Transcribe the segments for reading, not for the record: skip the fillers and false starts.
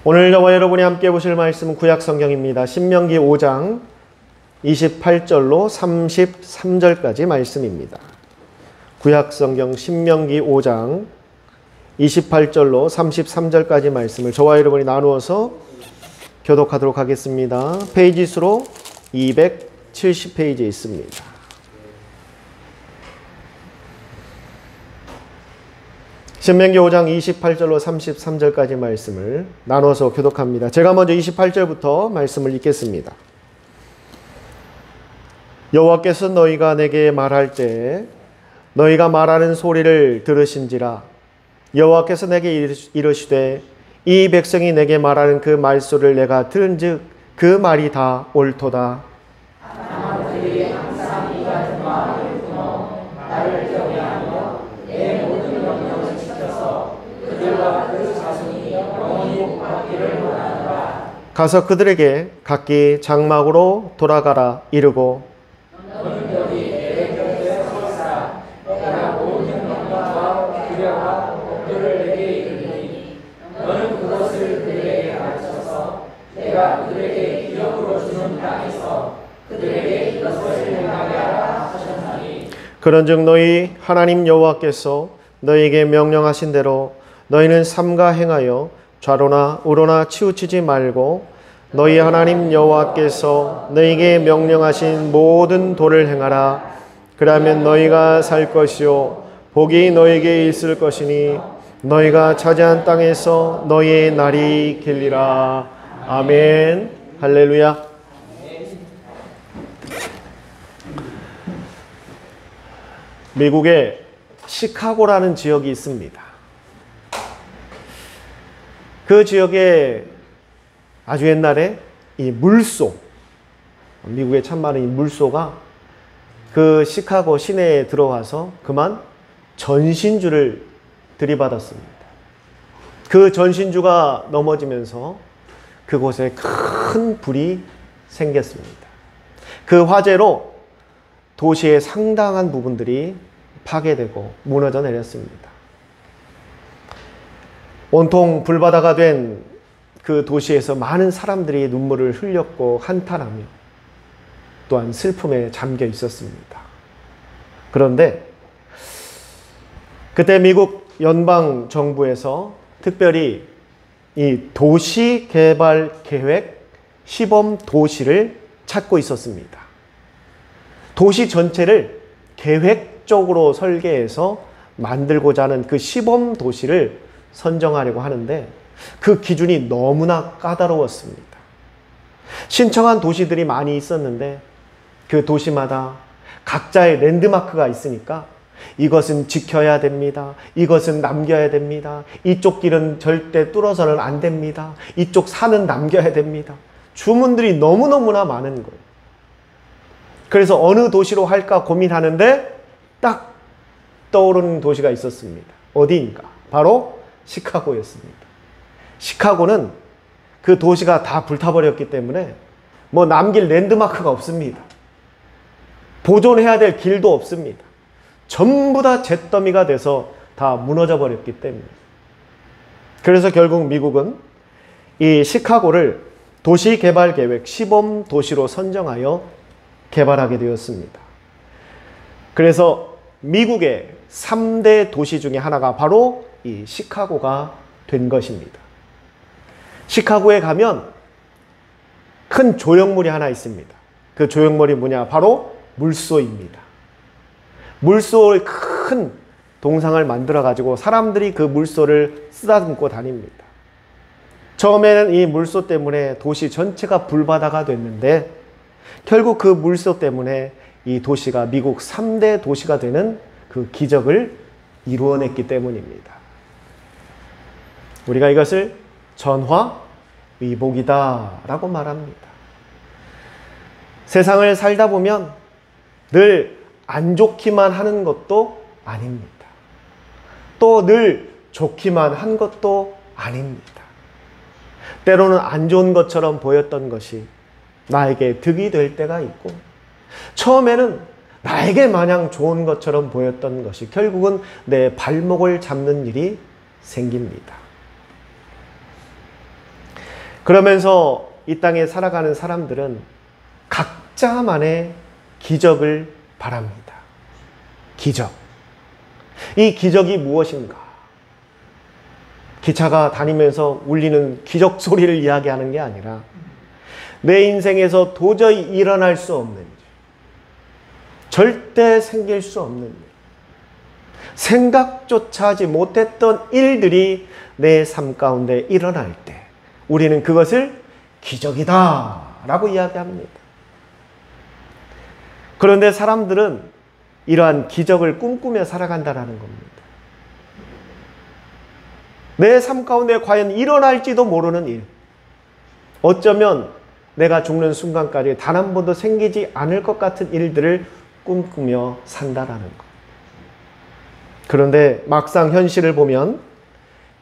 오늘 저와 여러분이 함께 보실 말씀은 구약 성경입니다. 신명기 5장 28절로 33절까지 말씀입니다. 구약 성경 신명기 5장 28절로 33절까지 말씀을 저와 여러분이 나누어서 교독하도록 하겠습니다. 페이지 수로 270페이지에 있습니다. 신명기 5장 28절로 33절까지 말씀을 나눠서 교독합니다. 제가 먼저 28절부터 말씀을 읽겠습니다. 여호와께서 너희가 내게 말할 때 너희가 말하는 소리를 들으신지라. 여호와께서 내게 이르시되 이 백성이 내게 말하는 그 말소리를 내가 들은즉 그 말이 다 옳도다. 가서 그들에게 각기 장막으로 돌아가라 이르고 그런즉 너희 하나님 여호와께서 너희에게 명령하신 대로 너희는 삼가 행하여 좌로나 우로나 치우치지 말고 너희 하나님 여호와께서 너희에게 명령하신 모든 도를 행하라. 그러면 너희가 살 것이요 복이 너희에게 있을 것이니 너희가 차지한 땅에서 너희의 날이 길리라. 아멘. 할렐루야. 미국에 시카고라는 지역이 있습니다. 그 지역에 아주 옛날에 이 물소, 미국에 참 많은 이 물소가 그 시카고 시내에 들어와서 그만 전신주를 들이받았습니다. 그 전신주가 넘어지면서 그곳에 큰 불이 생겼습니다. 그 화재로 도시의 상당한 부분들이 파괴되고 무너져 내렸습니다. 온통 불바다가 된 그 도시에서 많은 사람들이 눈물을 흘렸고 한탄하며 또한 슬픔에 잠겨 있었습니다. 그런데 그때 미국 연방 정부에서 특별히 이 도시 개발 계획 시범 도시를 찾고 있었습니다. 도시 전체를 계획적으로 설계해서 만들고자 하는 그 시범 도시를 선정하려고 하는데 그 기준이 너무나 까다로웠습니다. 신청한 도시들이 많이 있었는데 그 도시마다 각자의 랜드마크가 있으니까 이것은 지켜야 됩니다. 이것은 남겨야 됩니다. 이쪽 길은 절대 뚫어서는 안 됩니다. 이쪽 산은 남겨야 됩니다. 주문들이 너무너무나 많은 거예요. 그래서 어느 도시로 할까 고민하는데 딱 떠오르는 도시가 있었습니다. 어디인가? 바로 시카고였습니다. 시카고는 그 도시가 다 불타버렸기 때문에 뭐 남길 랜드마크가 없습니다. 보존해야 될 길도 없습니다. 전부 다 잿더미가 돼서 다 무너져 버렸기 때문에. 그래서 결국 미국은 이 시카고를 도시개발계획 시범 도시로 선정하여 개발하게 되었습니다. 그래서 미국의 3대 도시 중에 하나가 바로 이 시카고가 된 것입니다. 시카고에 가면 큰 조형물이 하나 있습니다. 그 조형물이 뭐냐? 바로 물소입니다. 물소의 큰 동상을 만들어 가지고 사람들이 그 물소를 쓰다듬고 다닙니다. 처음에는 이 물소 때문에 도시 전체가 불바다가 됐는데 결국 그 물소 때문에 이 도시가 미국 3대 도시가 되는 그 기적을 이루어냈기 때문입니다. 우리가 이것을 전화위복이다 라고 말합니다. 세상을 살다 보면 늘 안 좋기만 하는 것도 아닙니다. 또 늘 좋기만 한 것도 아닙니다. 때로는 안 좋은 것처럼 보였던 것이 나에게 득이 될 때가 있고 처음에는 나에게 마냥 좋은 것처럼 보였던 것이 결국은 내 발목을 잡는 일이 생깁니다. 그러면서 이 땅에 살아가는 사람들은 각자만의 기적을 바랍니다. 기적. 이 기적이 무엇인가? 기차가 다니면서 울리는 기적 소리를 이야기하는 게 아니라 내 인생에서 도저히 일어날 수 없는 일, 절대 생길 수 없는 일, 생각조차 하지 못했던 일들이 내 삶 가운데 일어날 때 우리는 그것을 기적이다 라고 이야기합니다. 그런데 사람들은 이러한 기적을 꿈꾸며 살아간다는 겁니다. 내 삶 가운데 과연 일어날지도 모르는 일, 어쩌면 내가 죽는 순간까지 단 한 번도 생기지 않을 것 같은 일들을 꿈꾸며 산다라는 것. 그런데 막상 현실을 보면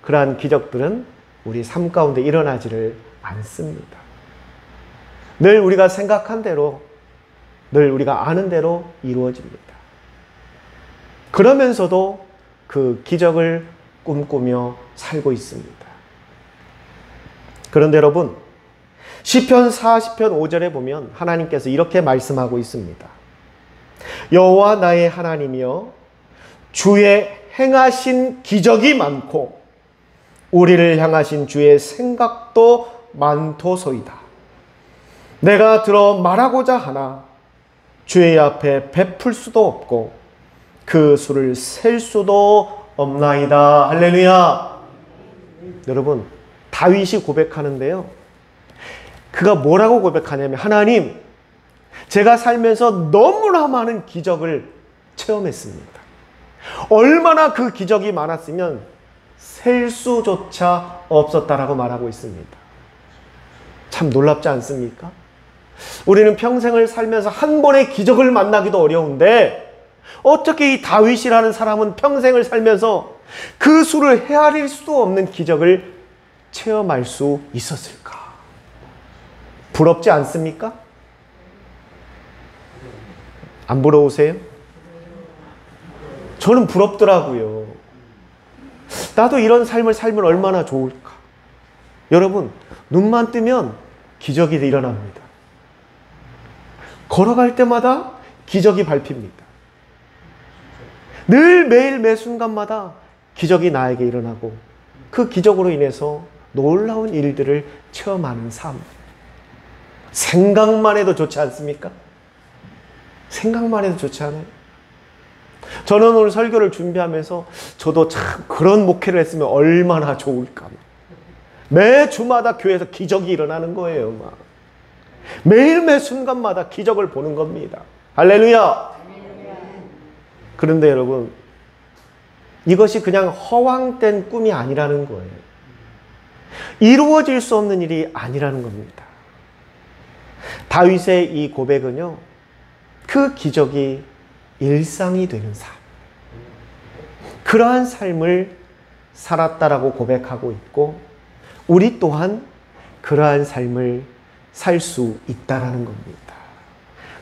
그러한 기적들은 우리 삶 가운데 일어나지를 않습니다. 늘 우리가 생각한 대로, 늘 우리가 아는 대로 이루어집니다. 그러면서도 그 기적을 꿈꾸며 살고 있습니다. 그런데 여러분, 시편 40편 5절에 보면 하나님께서 이렇게 말씀하고 있습니다. 여호와 나의 하나님이여, 주의 행하신 기적이 많고 우리를 향하신 주의 생각도 많도소이다. 내가 들어 말하고자 하나 주의 앞에 베풀 수도 없고 그 수를 셀 수도 없나이다. 할렐루야. 여러분, 다윗이 고백하는데요, 그가 뭐라고 고백하냐면, 하나님, 제가 살면서 너무나 많은 기적을 체험했습니다. 얼마나 그 기적이 많았으면 셀 수조차 없었다라고 말하고 있습니다. 참 놀랍지 않습니까? 우리는 평생을 살면서 한 번의 기적을 만나기도 어려운데 어떻게 이 다윗이라는 사람은 평생을 살면서 그 수를 헤아릴 수도 없는 기적을 체험할 수 있었을까? 부럽지 않습니까? 안 부러우세요? 저는 부럽더라고요. 나도 이런 삶을 살면 얼마나 좋을까? 여러분, 눈만 뜨면 기적이 일어납니다. 걸어갈 때마다 기적이 밟힙니다. 늘 매일 매 순간마다 기적이 나에게 일어나고 그 기적으로 인해서 놀라운 일들을 체험하는 삶. 생각만 해도 좋지 않습니까? 생각만 해도 좋지 않아요? 저는 오늘 설교를 준비하면서 저도 참 그런 목회를 했으면 얼마나 좋을까. 매 주마다 교회에서 기적이 일어나는 거예요. 막. 매일 매 순간마다 기적을 보는 겁니다. 할렐루야. 그런데 여러분, 이것이 그냥 허황된 꿈이 아니라는 거예요. 이루어질 수 없는 일이 아니라는 겁니다. 다윗의 이 고백은요, 그 기적이 일상이 되는 삶, 그러한 삶을 살았다라고 고백하고 있고, 우리 또한 그러한 삶을 살 수 있다라는 겁니다.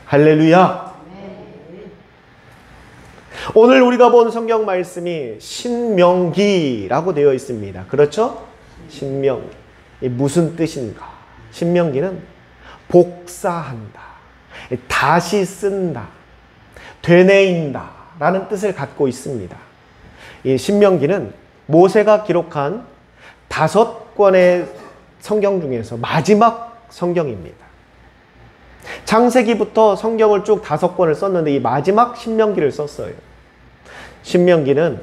할렐루야. 오늘 우리가 본 성경 말씀이 신명기라고 되어 있습니다. 그렇죠? 신명기. 무슨 뜻인가? 신명기는 복사한다, 다시 쓴다, 되뇌인다 라는 뜻을 갖고 있습니다. 이 신명기는 모세가 기록한 5권의 성경 중에서 마지막 성경입니다. 창세기부터 성경을 쭉 5권을 썼는데 이 마지막 신명기를 썼어요. 신명기는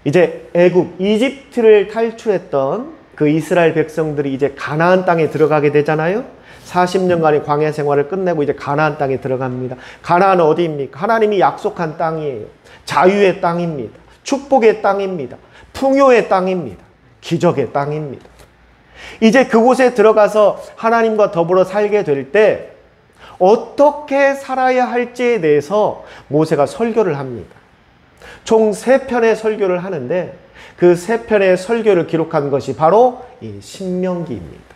이제 애굽, 이집트를 탈출했던 그 이스라엘 백성들이 이제 가나안 땅에 들어가게 되잖아요. 40년간의 광야 생활을 끝내고 이제 가나안 땅에 들어갑니다. 가나안은 어디입니까? 하나님이 약속한 땅이에요. 자유의 땅입니다. 축복의 땅입니다. 풍요의 땅입니다. 기적의 땅입니다. 이제 그곳에 들어가서 하나님과 더불어 살게 될 때 어떻게 살아야 할지에 대해서 모세가 설교를 합니다. 총 3편의 설교를 하는데 그 3편의 설교를 기록한 것이 바로 이 신명기입니다.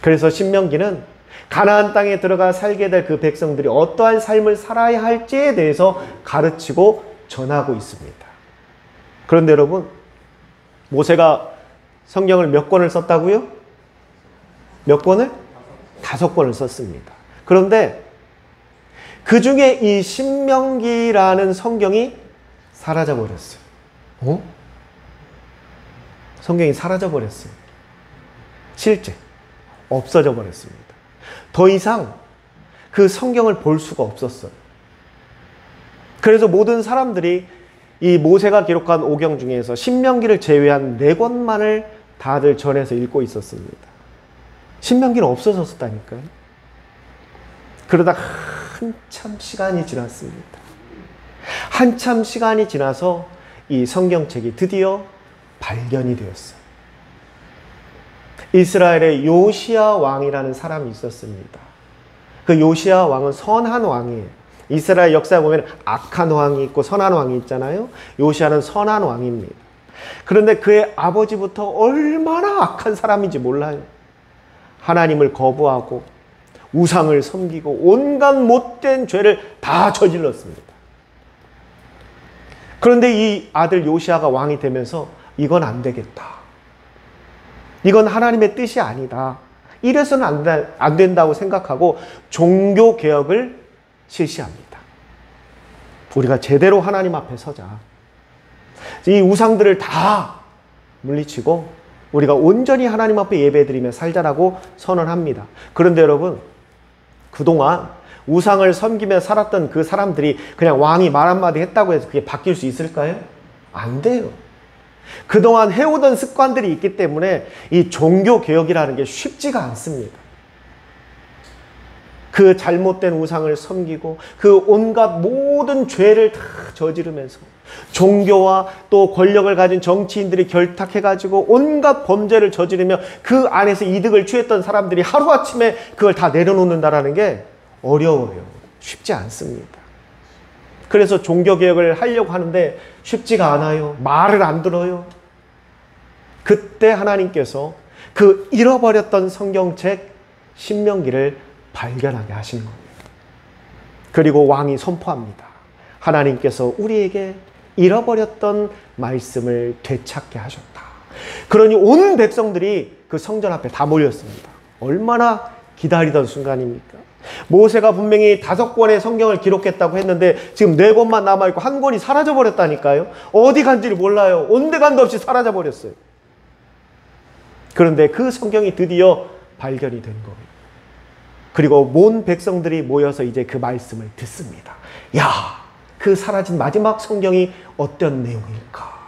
그래서 신명기는 가나안 땅에 들어가 살게 될 그 백성들이 어떠한 삶을 살아야 할지에 대해서 가르치고 전하고 있습니다. 그런데 여러분, 모세가 성경을 몇 권을 썼다고요? 몇 권을? 5권을 썼습니다. 그런데 그 중에 이 신명기라는 성경이 사라져 버렸어요. 성경이 사라져 버렸어요. 실제 없어져 버렸습니다. 더 이상 그 성경을 볼 수가 없었어요. 그래서 모든 사람들이 이 모세가 기록한 오경 중에서 신명기를 제외한 4권만을 다들 전해서 읽고 있었습니다. 신명기는 없어졌다니까요. 그러다 한참 시간이 지났습니다. 한참 시간이 지나서 이 성경책이 드디어 발견이 되었어요. 이스라엘의 요시야 왕이라는 사람이 있었습니다. 그 요시야 왕은 선한 왕이에요. 이스라엘 역사에 보면 악한 왕이 있고 선한 왕이 있잖아요. 요시야는 선한 왕입니다. 그런데 그의 아버지부터 얼마나 악한 사람인지 몰라요. 하나님을 거부하고 우상을 섬기고 온갖 못된 죄를 다 저질렀습니다. 그런데 이 아들 요시야가 왕이 되면서 이건 안 되겠다. 이건 하나님의 뜻이 아니다. 이래서는 안 된다고 생각하고 종교개혁을 실시합니다. 우리가 제대로 하나님 앞에 서자. 이 우상들을 다 물리치고 우리가 온전히 하나님 앞에 예배드리며 살자라고 선언합니다. 그런데 여러분, 그동안 우상을 섬기며 살았던 그 사람들이 그냥 왕이 말 한마디 했다고 해서 그게 바뀔 수 있을까요? 안 돼요. 그동안 해오던 습관들이 있기 때문에 이 종교개혁이라는 게 쉽지가 않습니다. 그 잘못된 우상을 섬기고 그 온갖 모든 죄를 다 저지르면서 종교와 또 권력을 가진 정치인들이 결탁해가지고 온갖 범죄를 저지르며 그 안에서 이득을 취했던 사람들이 하루아침에 그걸 다 내려놓는다라는 게 어려워요. 쉽지 않습니다. 그래서 종교개혁을 하려고 하는데 쉽지가 않아요. 말을 안 들어요. 그때 하나님께서 그 잃어버렸던 성경책 신명기를 발견하게 하시는 겁니다. 그리고 왕이 선포합니다. 하나님께서 우리에게 잃어버렸던 말씀을 되찾게 하셨다. 그러니 온 백성들이 그 성전 앞에 다 몰렸습니다. 얼마나 기다리던 순간입니까? 모세가 분명히 5권의 성경을 기록했다고 했는데 지금 4권만 남아있고 1권이 사라져버렸다니까요. 어디 간지를 몰라요. 온데간도 없이 사라져버렸어요. 그런데 그 성경이 드디어 발견이 된 거예요. 그리고 온 백성들이 모여서 이제 그 말씀을 듣습니다. 야, 그 사라진 마지막 성경이 어떤 내용일까?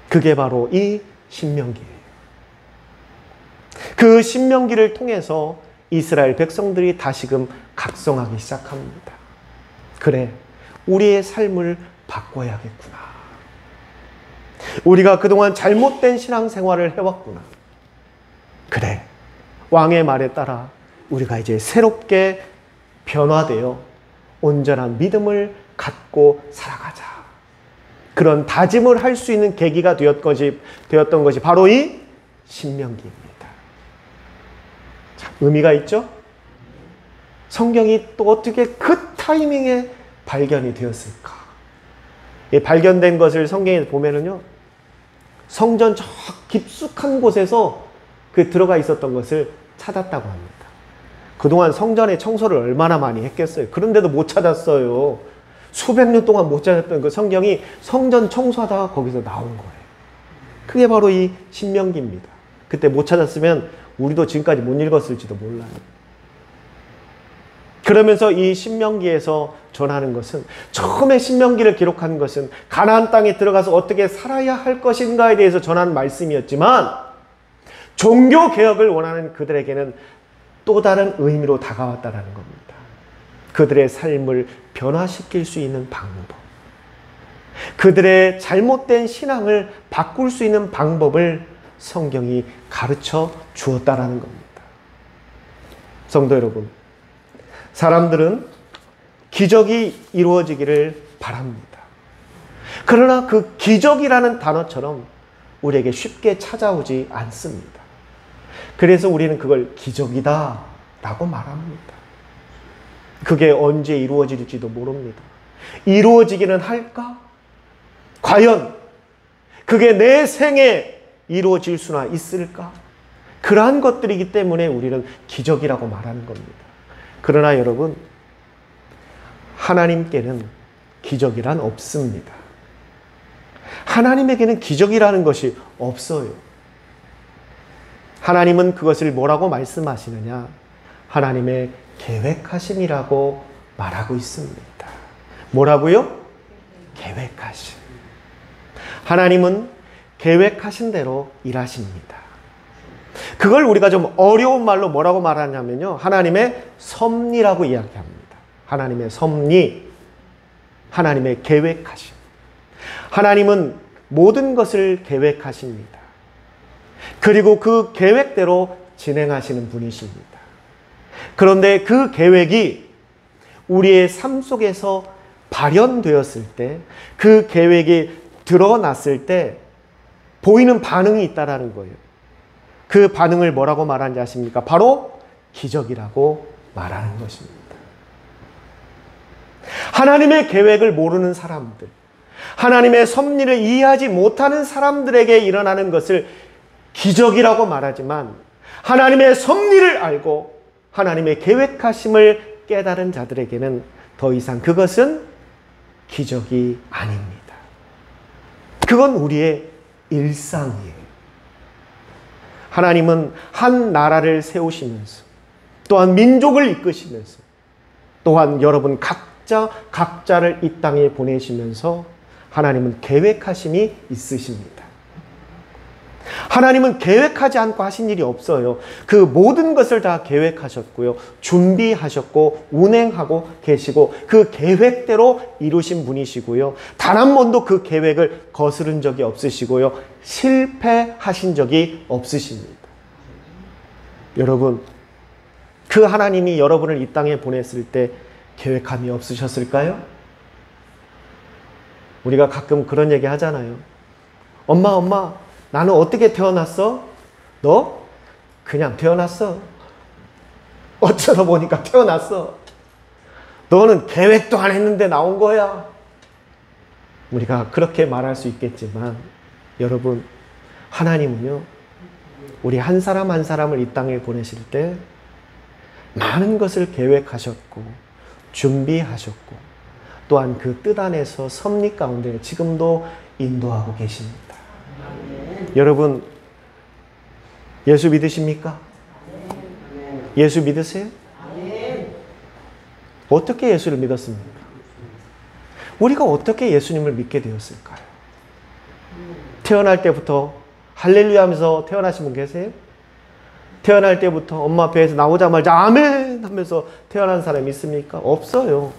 그게 바로 이 신명기예요. 그 신명기를 통해서 이스라엘 백성들이 다시금 각성하기 시작합니다. 그래, 우리의 삶을 바꿔야겠구나. 우리가 그동안 잘못된 신앙생활을 해왔구나. 그래, 왕의 말에 따라 우리가 이제 새롭게 변화되어 온전한 믿음을 갖고 살아가자. 그런 다짐을 할 수 있는 계기가 되었던 것이 바로 이 신명기입니다. 자, 의미가 있죠? 성경이 또 어떻게 그 타이밍에 발견이 되었을까? 이 발견된 것을 성경에 보면은요, 성전 저 깊숙한 곳에서 그 들어가 있었던 것을 찾았다고 합니다. 그동안 성전의 청소를 얼마나 많이 했겠어요. 그런데도 못 찾았어요. 수백 년 동안 못 찾았던 그 성경이 성전 청소하다가 거기서 나온 거예요. 그게 바로 이 신명기입니다. 그때 못 찾았으면 우리도 지금까지 못 읽었을지도 몰라요. 그러면서 이 신명기에서 전하는 것은, 처음에 신명기를 기록한 것은 가나안 땅에 들어가서 어떻게 살아야 할 것인가에 대해서 전하는 말씀이었지만, 종교개혁을 원하는 그들에게는 또 다른 의미로 다가왔다는 겁니다. 그들의 삶을 변화시킬 수 있는 방법, 그들의 잘못된 신앙을 바꿀 수 있는 방법을 성경이 가르쳐 주었다는 겁니다. 성도 여러분, 사람들은 기적이 이루어지기를 바랍니다. 그러나 그 기적이라는 단어처럼 우리에게 쉽게 찾아오지 않습니다. 그래서 우리는 그걸 기적이다 라고 말합니다. 그게 언제 이루어질지도 모릅니다. 이루어지기는 할까? 과연 그게 내 생에 이루어질 수나 있을까? 그러한 것들이기 때문에 우리는 기적이라고 말하는 겁니다. 그러나 여러분, 하나님께는 기적이란 없습니다. 하나님에게는 기적이라는 것이 없어요. 하나님은 그것을 뭐라고 말씀하시느냐? 하나님의 계획하심이라고 말하고 있습니다. 뭐라고요? 계획하심. 하나님은 계획하신 대로 일하십니다. 그걸 우리가 좀 어려운 말로 뭐라고 말하냐면요, 하나님의 섭리라고 이야기합니다. 하나님의 섭리, 하나님의 계획하심. 하나님은 모든 것을 계획하십니다. 그리고 그 계획대로 진행하시는 분이십니다. 그런데 그 계획이 우리의 삶 속에서 발현되었을 때, 그 계획이 드러났을 때 보이는 반응이 있다라는 거예요. 그 반응을 뭐라고 말하는지 아십니까? 바로 기적이라고 말하는 것입니다. 하나님의 계획을 모르는 사람들, 하나님의 섭리를 이해하지 못하는 사람들에게 일어나는 것을 기적이라고 말하지만, 하나님의 섭리를 알고 하나님의 계획하심을 깨달은 자들에게는 더 이상 그것은 기적이 아닙니다. 그건 우리의 일상이에요. 하나님은 한 나라를 세우시면서, 또한 민족을 이끄시면서, 또한 여러분 각자를 이 땅에 보내시면서 하나님은 계획하심이 있으십니다. 하나님은 계획하지 않고 하신 일이 없어요. 그 모든 것을 다 계획하셨고요, 준비하셨고 운행하고 계시고 그 계획대로 이루신 분이시고요, 단 한 번도 그 계획을 거스른 적이 없으시고요, 실패하신 적이 없으십니다. 여러분, 그 하나님이 여러분을 이 땅에 보냈을 때 계획함이 없으셨을까요? 우리가 가끔 그런 얘기 하잖아요. 엄마, 나는 어떻게 태어났어? 너 그냥 태어났어. 어쩌다 보니까 태어났어. 너는 계획도 안 했는데 나온 거야. 우리가 그렇게 말할 수 있겠지만, 여러분, 하나님은요, 우리 한 사람 한 사람을 이 땅에 보내실 때 많은 것을 계획하셨고 준비하셨고, 또한 그 뜻 안에서 섭리 가운데 지금도 인도하고 계십니다. 여러분, 예수 믿으십니까? 예수 믿으세요? 어떻게 예수를 믿었습니까? 우리가 어떻게 예수님을 믿게 되었을까요? 태어날 때부터 할렐루야 하면서 태어나신 분 계세요? 태어날 때부터 엄마 배에서 나오자마자 아멘 하면서 태어난 사람이 있습니까? 없어요.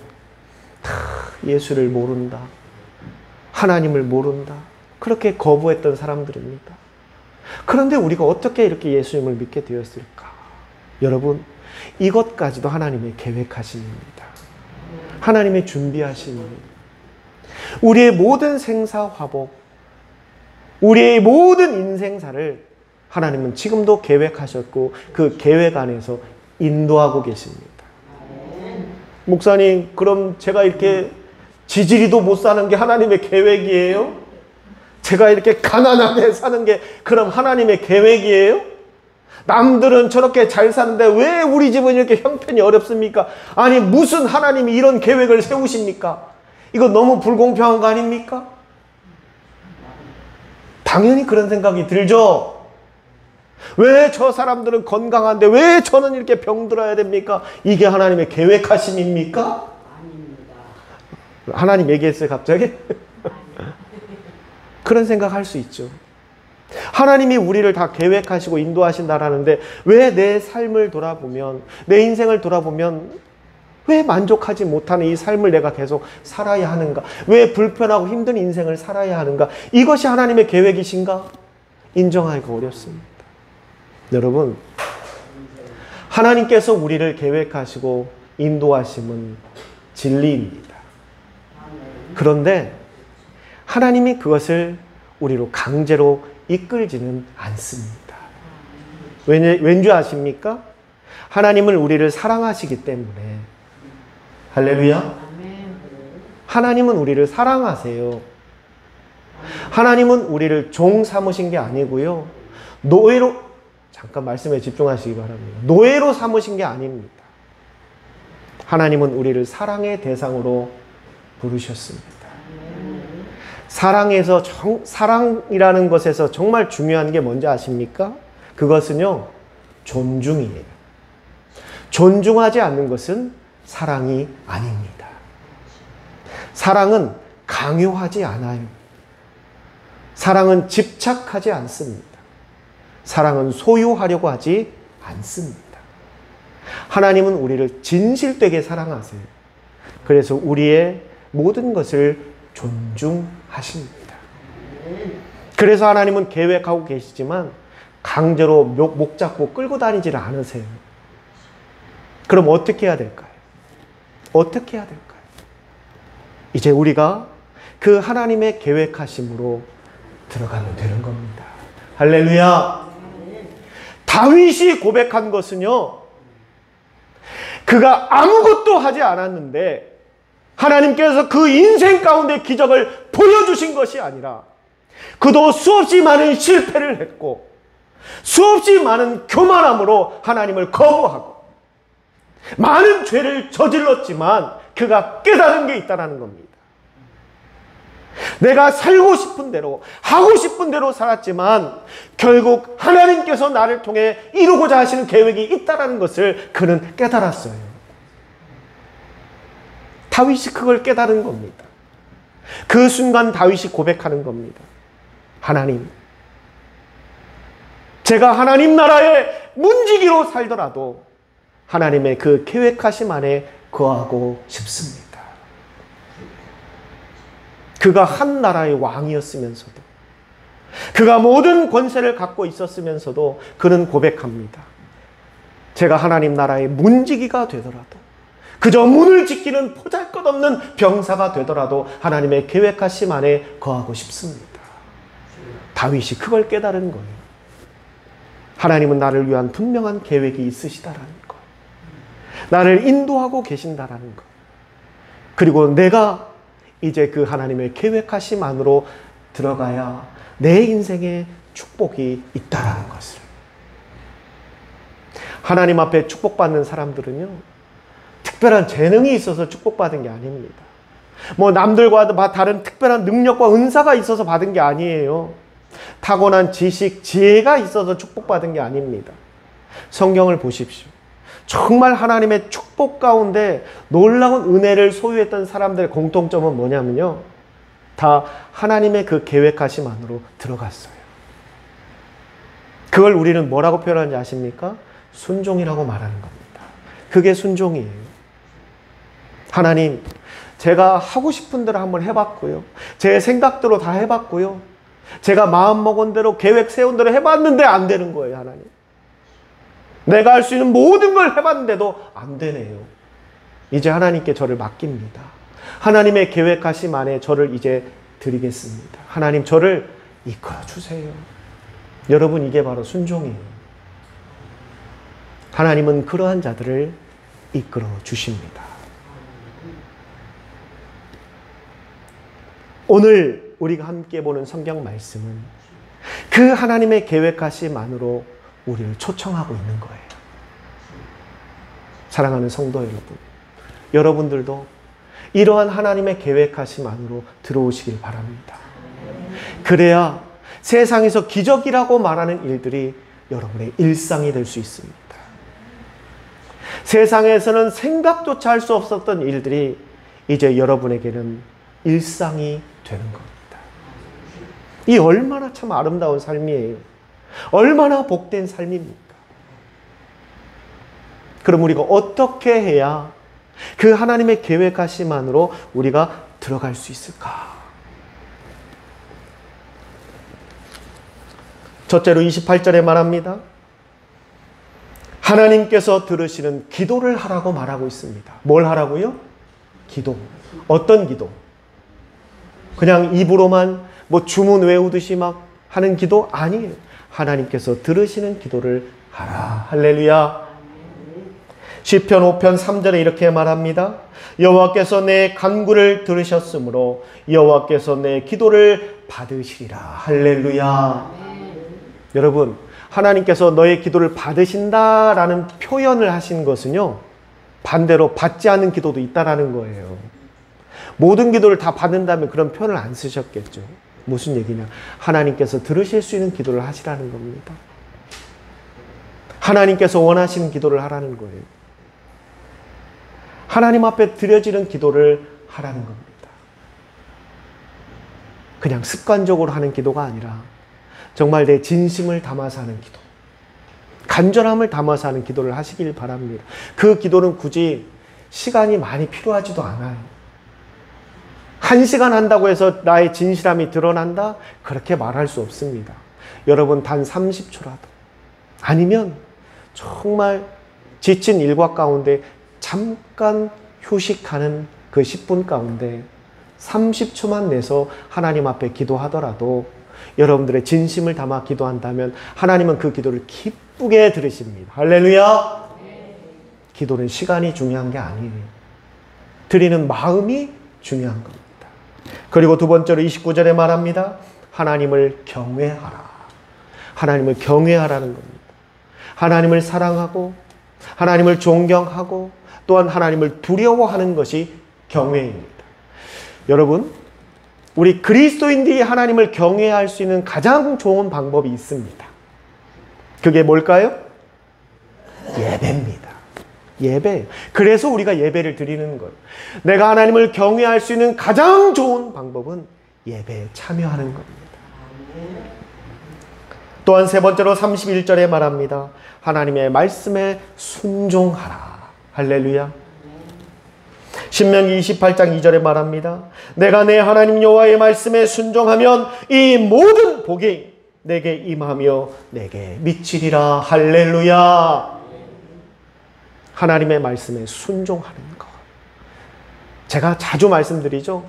다 예수를 모른다, 하나님을 모른다, 그렇게 거부했던 사람들입니다. 그런데 우리가 어떻게 이렇게 예수님을 믿게 되었을까? 여러분, 이것까지도 하나님의 계획하심입니다. 하나님의 준비하심입니다. 우리의 모든 생사화복, 우리의 모든 인생사를 하나님은 지금도 계획하셨고 그 계획 안에서 인도하고 계십니다. 목사님, 그럼 제가 이렇게 지지리도 못 사는 게 하나님의 계획이에요? 제가 이렇게 가난하게 사는 게 그럼 하나님의 계획이에요? 남들은 저렇게 잘 사는데 왜 우리 집은 이렇게 형편이 어렵습니까? 아니, 무슨 하나님이 이런 계획을 세우십니까? 이거 너무 불공평한 거 아닙니까? 당연히 그런 생각이 들죠. 왜 저 사람들은 건강한데 왜 저는 이렇게 병들어야 됩니까? 이게 하나님의 계획하심입니까? 아닙니다. 하나님 얘기했어요, 갑자기? 그런 생각할 수 있죠. 하나님이 우리를 다 계획하시고 인도하신다라는데 왜 내 삶을 돌아보면, 내 인생을 돌아보면 왜 만족하지 못하는 이 삶을 내가 계속 살아야 하는가? 왜 불편하고 힘든 인생을 살아야 하는가? 이것이 하나님의 계획이신가? 인정하기가 어렵습니다. 여러분, 하나님께서 우리를 계획하시고 인도하심은 진리입니다. 그런데 하나님이 그것을 우리로 강제로 이끌지는 않습니다. 왠지 아십니까? 하나님은 우리를 사랑하시기 때문에. 할렐루야. 하나님은 우리를 사랑하세요. 하나님은 우리를 종 삼으신 게 아니고요, 노예로, 잠깐 말씀에 집중하시기 바랍니다. 노예로 삼으신 게 아닙니다. 하나님은 우리를 사랑의 대상으로 부르셨습니다. 사랑이라는 것에서 정말 중요한 게 뭔지 아십니까? 그것은요, 존중이에요. 존중하지 않는 것은 사랑이 아닙니다. 사랑은 강요하지 않아요. 사랑은 집착하지 않습니다. 사랑은 소유하려고 하지 않습니다. 하나님은 우리를 진실되게 사랑하세요. 그래서 우리의 모든 것을 존중하십니다. 그래서 하나님은 계획하고 계시지만 강제로 목 잡고 끌고 다니지를 않으세요. 그럼 어떻게 해야 될까요? 어떻게 해야 될까요? 이제 우리가 그 하나님의 계획하심으로 들어가면 되는 겁니다. 할렐루야! 다윗이 고백한 것은요, 그가 아무것도 하지 않았는데 하나님께서 그 인생 가운데 기적을 보여주신 것이 아니라 그도 수없이 많은 실패를 했고 수없이 많은 교만함으로 하나님을 거부하고 많은 죄를 저질렀지만 그가 깨달은 게 있다는 겁니다. 내가 살고 싶은 대로 하고 싶은 대로 살았지만 결국 하나님께서 나를 통해 이루고자 하시는 계획이 있다는 것을 그는 깨달았어요. 다윗이 그걸 깨달은 겁니다. 그 순간 다윗이 고백하는 겁니다. 하나님, 제가 하나님 나라의 문지기로 살더라도 하나님의 그 계획하심 안에 거하고 싶습니다. 그가 한 나라의 왕이었으면서도, 그가 모든 권세를 갖고 있었으면서도 그는 고백합니다. 제가 하나님 나라의 문지기가 되더라도, 그저 문을 지키는 보잘것없는 병사가 되더라도 하나님의 계획하심 안에 거하고 싶습니다. 다윗이 그걸 깨달은 거예요. 하나님은 나를 위한 분명한 계획이 있으시다라는 것, 나를 인도하고 계신다라는 것, 그리고 내가 이제 그 하나님의 계획하심 안으로 들어가야 내 인생에 축복이 있다라는 것을. 하나님 앞에 축복받는 사람들은요, 특별한 재능이 있어서 축복받은 게 아닙니다. 뭐 남들과 다른 특별한 능력과 은사가 있어서 받은 게 아니에요. 타고난 지식, 지혜가 있어서 축복받은 게 아닙니다. 성경을 보십시오. 정말 하나님의 축복 가운데 놀라운 은혜를 소유했던 사람들의 공통점은 뭐냐면요, 다 하나님의 그 계획하심 안으로 들어갔어요. 그걸 우리는 뭐라고 표현하는지 아십니까? 순종이라고 말하는 겁니다. 그게 순종이에요. 하나님, 제가 하고 싶은 대로 한번 해봤고요, 제 생각대로 다 해봤고요, 제가 마음먹은 대로 계획 세운 대로 해봤는데 안 되는 거예요. 하나님, 내가 할 수 있는 모든 걸 해봤는데도 안 되네요. 이제 하나님께 저를 맡깁니다. 하나님의 계획하심 안에 저를 이제 드리겠습니다. 하나님, 저를 이끌어 주세요. 여러분, 이게 바로 순종이에요. 하나님은 그러한 자들을 이끌어 주십니다. 오늘 우리가 함께 보는 성경 말씀은 그 하나님의 계획하심 안으로 우리를 초청하고 있는 거예요. 사랑하는 성도 여러분, 여러분들도 이러한 하나님의 계획하심 안으로 들어오시길 바랍니다. 그래야 세상에서 기적이라고 말하는 일들이 여러분의 일상이 될 수 있습니다. 세상에서는 생각조차 할 수 없었던 일들이 이제 여러분에게는 일상이 되는 겁니다. 이 얼마나 참 아름다운 삶이에요. 얼마나 복된 삶입니까? 그럼 우리가 어떻게 해야 그 하나님의 계획하심 안으로 우리가 들어갈 수 있을까? 첫째로 28절에 말합니다. 하나님께서 들으시는 기도를 하라고 말하고 있습니다. 뭘 하라고요? 기도. 어떤 기도? 그냥 입으로만 뭐 주문 외우듯이 막 하는 기도? 아니에요. 하나님께서 들으시는 기도를 하라. 할렐루야. 시편 5편 3절에 이렇게 말합니다. 여호와께서 내 간구를 들으셨으므로 여호와께서 내 기도를 받으시리라. 할렐루야. 여러분, 하나님께서 너의 기도를 받으신다라는 표현을 하신 것은요, 반대로 받지 않은 기도도 있다라는 거예요. 모든 기도를 다 받는다면 그런 표현을 안 쓰셨겠죠. 무슨 얘기냐? 하나님께서 들으실 수 있는 기도를 하시라는 겁니다. 하나님께서 원하시는 기도를 하라는 거예요. 하나님 앞에 드려지는 기도를 하라는 겁니다. 그냥 습관적으로 하는 기도가 아니라 정말 내 진심을 담아서 하는 기도, 간절함을 담아서 하는 기도를 하시길 바랍니다. 그 기도는 굳이 시간이 많이 필요하지도 않아요. 1시간 한다고 해서 나의 진실함이 드러난다? 그렇게 말할 수 없습니다. 여러분, 단 30초라도, 아니면 정말 지친 일과 가운데 잠깐 휴식하는 그 10분 가운데 30초만 내서 하나님 앞에 기도하더라도 여러분들의 진심을 담아 기도한다면 하나님은 그 기도를 기쁘게 들으십니다. 할렐루야! 기도는 시간이 중요한 게 아니에요. 드리는 마음이 중요한 겁니다. 그리고 두 번째로 29절에 말합니다. 하나님을 경외하라. 하나님을 경외하라는 겁니다. 하나님을 사랑하고 하나님을 존경하고 또한 하나님을 두려워하는 것이 경외입니다. 여러분, 우리 그리스도인들이 하나님을 경외할 수 있는 가장 좋은 방법이 있습니다. 그게 뭘까요? 예배입니다. 예배. 그래서 우리가 예배를 드리는 거예요. 내가 하나님을 경외할 수 있는 가장 좋은 방법은 예배에 참여하는 겁니다. 또한 세 번째로 31절에 말합니다. 하나님의 말씀에 순종하라. 할렐루야. 신명기 28장 2절에 말합니다. 내가 내 하나님 여호와의 말씀에 순종하면 이 모든 복이 내게 임하며 내게 미치리라. 할렐루야. 하나님의 말씀에 순종하는 것. 제가 자주 말씀드리죠.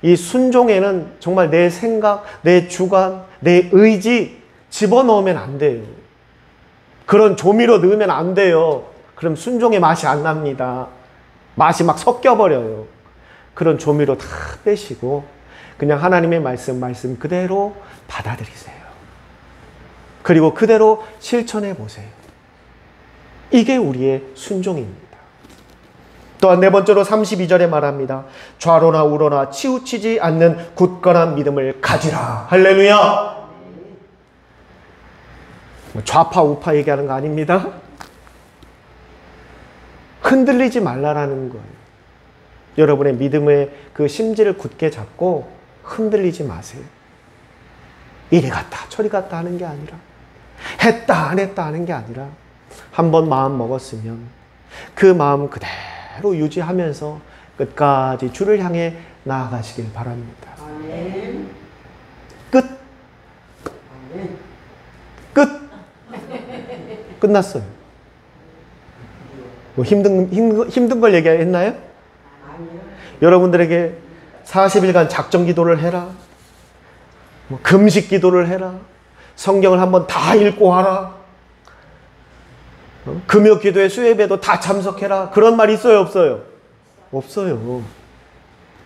이 순종에는 정말 내 생각, 내 주관, 내 의지 집어넣으면 안 돼요. 그런 조미료 넣으면 안 돼요. 그럼 순종의 맛이 안 납니다. 맛이 막 섞여버려요. 그런 조미료 다 빼시고 그냥 하나님의 말씀 그대로 받아들이세요. 그리고 그대로 실천해 보세요. 이게 우리의 순종입니다. 또한 네 번째로 32절에 말합니다. 좌로나 우로나 치우치지 않는 굳건한 믿음을 가지라. 할렐루야. 좌파 우파 얘기하는 거 아닙니다. 흔들리지 말라라는 거예요. 여러분의 믿음의 그 심지를 굳게 잡고 흔들리지 마세요. 이리 갔다 저리 갔다 하는 게 아니라, 했다 안 했다 하는 게 아니라, 한번 마음 먹었으면 그 마음 그대로 유지하면서 끝까지 주를 향해 나아가시길 바랍니다. 끝. 끝. 끝났어요. 뭐 힘든 걸 얘기했나요? 여러분들에게 40일간 작정 기도를 해라. 뭐 금식 기도를 해라. 성경을 한번 다 읽고 와라. 금요 기도회 수요예배도 다 참석해라. 그런 말 있어요, 없어요? 없어요.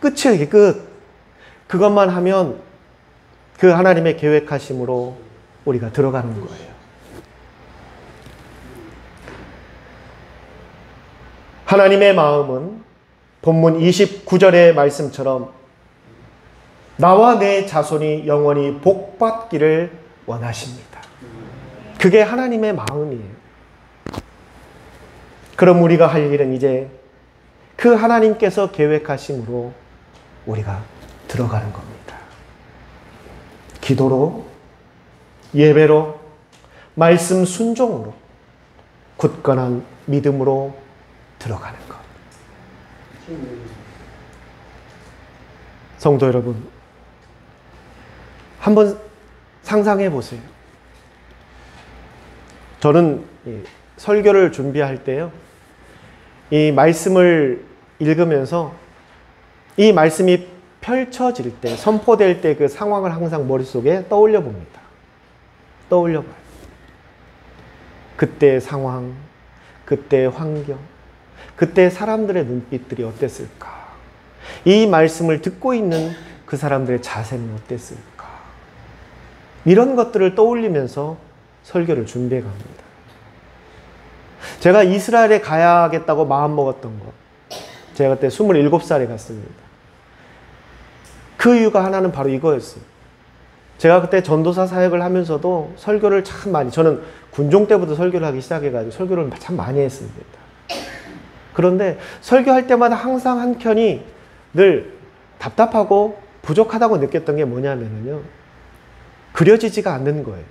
끝이에요, 이게 끝. 그것만 하면 그 하나님의 계획하심으로 우리가 들어가는 거예요. 하나님의 마음은 본문 29절의 말씀처럼 나와 내 자손이 영원히 복받기를 원하십니다. 그게 하나님의 마음이에요. 그럼 우리가 할 일은 이제 그 하나님께서 계획하심으로 우리가 들어가는 겁니다. 기도로, 예배로, 말씀 순종으로, 굳건한 믿음으로 들어가는 것. 성도 여러분, 한번 상상해 보세요. 저는 설교를 준비할 때요, 이 말씀을 읽으면서 이 말씀이 펼쳐질 때, 선포될 때 그 상황을 항상 머릿속에 떠올려 봅니다. 떠올려 봐요. 그때의 상황, 그때의 환경, 그때 사람들의 눈빛들이 어땠을까? 이 말씀을 듣고 있는 그 사람들의 자세는 어땠을까? 이런 것들을 떠올리면서 설교를 준비해 갑니다. 제가 이스라엘에 가야겠다고 마음먹었던 것, 제가 그때 27살에 갔습니다. 그 이유가 하나는 바로 이거였어요. 제가 그때 전도사 사역을 하면서도 설교를 참 많이, 저는 군종 때부터 설교를 하기 시작해가지고 설교를 참 많이 했습니다. 그런데 설교할 때마다 항상 한켠이 늘 답답하고 부족하다고 느꼈던 게 뭐냐면요, 그려지지가 않는 거예요.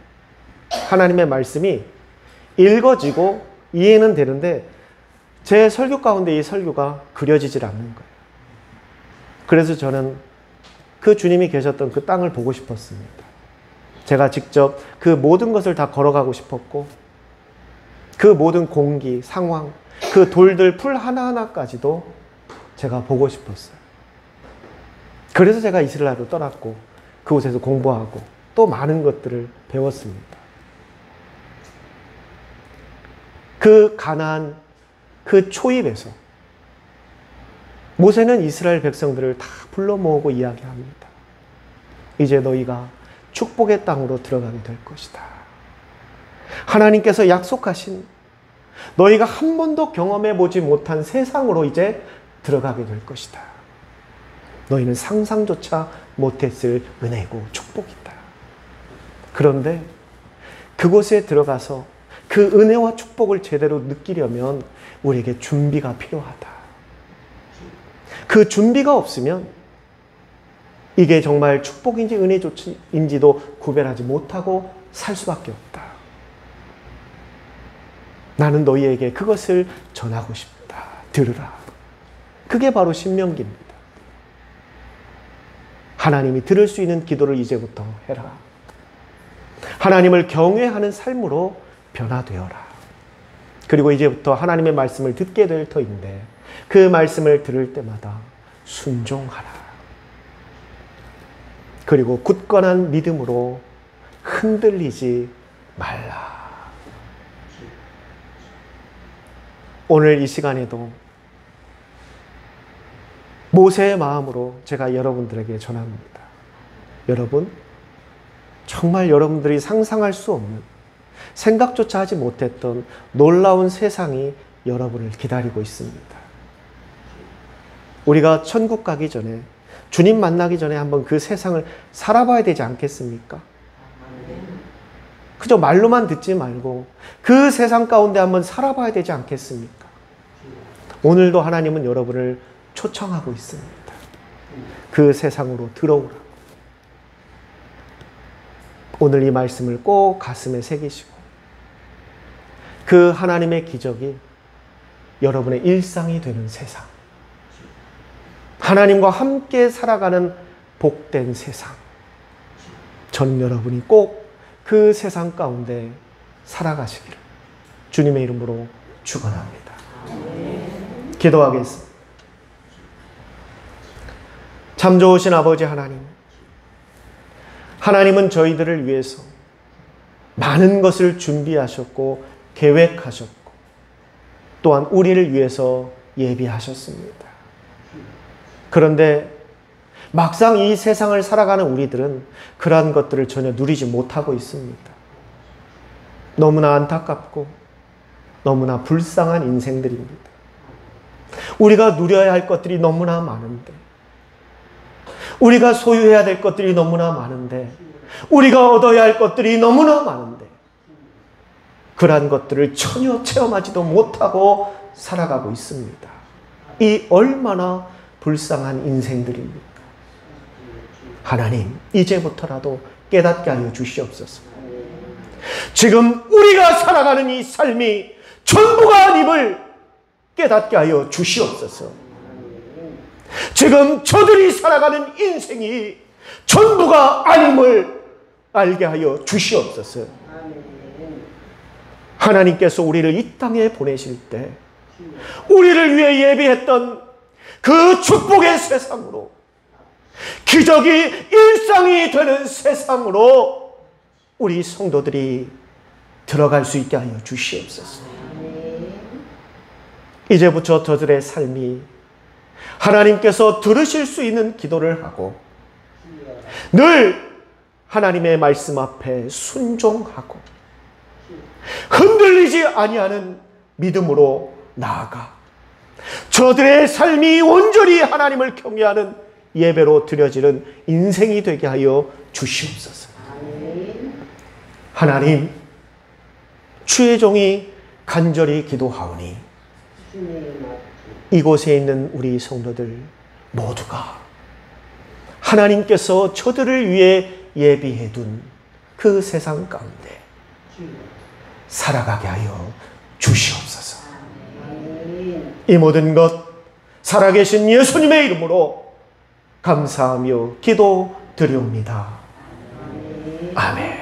하나님의 말씀이 읽어지고 이해는 되는데 제 설교 가운데 이 설교가 그려지질 않는 거예요. 그래서 저는 그 주님이 계셨던 그 땅을 보고 싶었습니다. 제가 직접 그 모든 것을 다 걸어가고 싶었고, 그 모든 공기, 상황, 그 돌들, 풀 하나하나까지도 제가 보고 싶었어요. 그래서 제가 이스라엘로 떠났고 그곳에서 공부하고 또 많은 것들을 배웠습니다. 그 가나안, 그 초입에서 모세는 이스라엘 백성들을 다 불러 모으고 이야기합니다. 이제 너희가 축복의 땅으로 들어가게 될 것이다. 하나님께서 약속하신 너희가 한 번도 경험해 보지 못한 세상으로 이제 들어가게 될 것이다. 너희는 상상조차 못했을 은혜고 축복이다. 그런데 그곳에 들어가서 그 은혜와 축복을 제대로 느끼려면 우리에게 준비가 필요하다. 그 준비가 없으면 이게 정말 축복인지 은혜인지도 구별하지 못하고 살 수밖에 없다. 나는 너희에게 그것을 전하고 싶다. 들으라. 그게 바로 신명기입니다. 하나님이 들을 수 있는 기도를 이제부터 해라. 하나님을 경외하는 삶으로 변화되어라. 그리고 이제부터 하나님의 말씀을 듣게 될 터인데 그 말씀을 들을 때마다 순종하라. 그리고 굳건한 믿음으로 흔들리지 말라. 오늘 이 시간에도 모세의 마음으로 제가 여러분들에게 전합니다. 여러분, 정말 여러분들이 상상할 수 없는, 생각조차 하지 못했던 놀라운 세상이 여러분을 기다리고 있습니다. 우리가 천국 가기 전에, 주님 만나기 전에 한번 그 세상을 살아봐야 되지 않겠습니까? 그저 말로만 듣지 말고 그 세상 가운데 한번 살아봐야 되지 않겠습니까? 오늘도 하나님은 여러분을 초청하고 있습니다. 그 세상으로 들어오라. 오늘 이 말씀을 꼭 가슴에 새기시고 그 하나님의 기적이 여러분의 일상이 되는 세상, 하나님과 함께 살아가는 복된 세상, 전 여러분이 꼭 그 세상 가운데 살아가시기를 주님의 이름으로 축원합니다. 기도하겠습니다. 참 좋으신 아버지 하나님, 하나님은 저희들을 위해서 많은 것을 준비하셨고 계획하셨고 또한 우리를 위해서 예비하셨습니다. 그런데 막상 이 세상을 살아가는 우리들은 그러한 것들을 전혀 누리지 못하고 있습니다. 너무나 안타깝고 너무나 불쌍한 인생들입니다. 우리가 누려야 할 것들이 너무나 많은데, 우리가 소유해야 될 것들이 너무나 많은데, 우리가 얻어야 할 것들이 너무나 많은데 그러한 것들을 전혀 체험하지도 못하고 살아가고 있습니다. 이 얼마나 불쌍한 인생들입니까? 하나님, 이제부터라도 깨닫게 하여 주시옵소서. 지금 우리가 살아가는 이 삶이 전부가 아님을 깨닫게 하여 주시옵소서. 지금 저들이 살아가는 인생이 전부가 아님을 알게 하여 주시옵소서. 하나님께서 우리를 이 땅에 보내실 때 우리를 위해 예비했던 그 축복의 세상으로, 기적이 일상이 되는 세상으로 우리 성도들이 들어갈 수 있게 하여 주시옵소서. 이제부터 저들의 삶이 하나님께서 들으실 수 있는 기도를 하고 늘 하나님의 말씀 앞에 순종하고 흔들리지 아니하는 믿음으로 나아가 저들의 삶이 온전히 하나님을 경외하는 예배로 드려지는 인생이 되게 하여 주시옵소서. 하나님, 주의 종이 간절히 기도하오니 이곳에 있는 우리 성도들 모두가 하나님께서 저들을 위해 예비해 둔 그 세상 가운데 살아가게 하여 주시옵소서. 이 모든 것 살아계신 예수님의 이름으로 감사하며 기도드리옵니다. 아멘.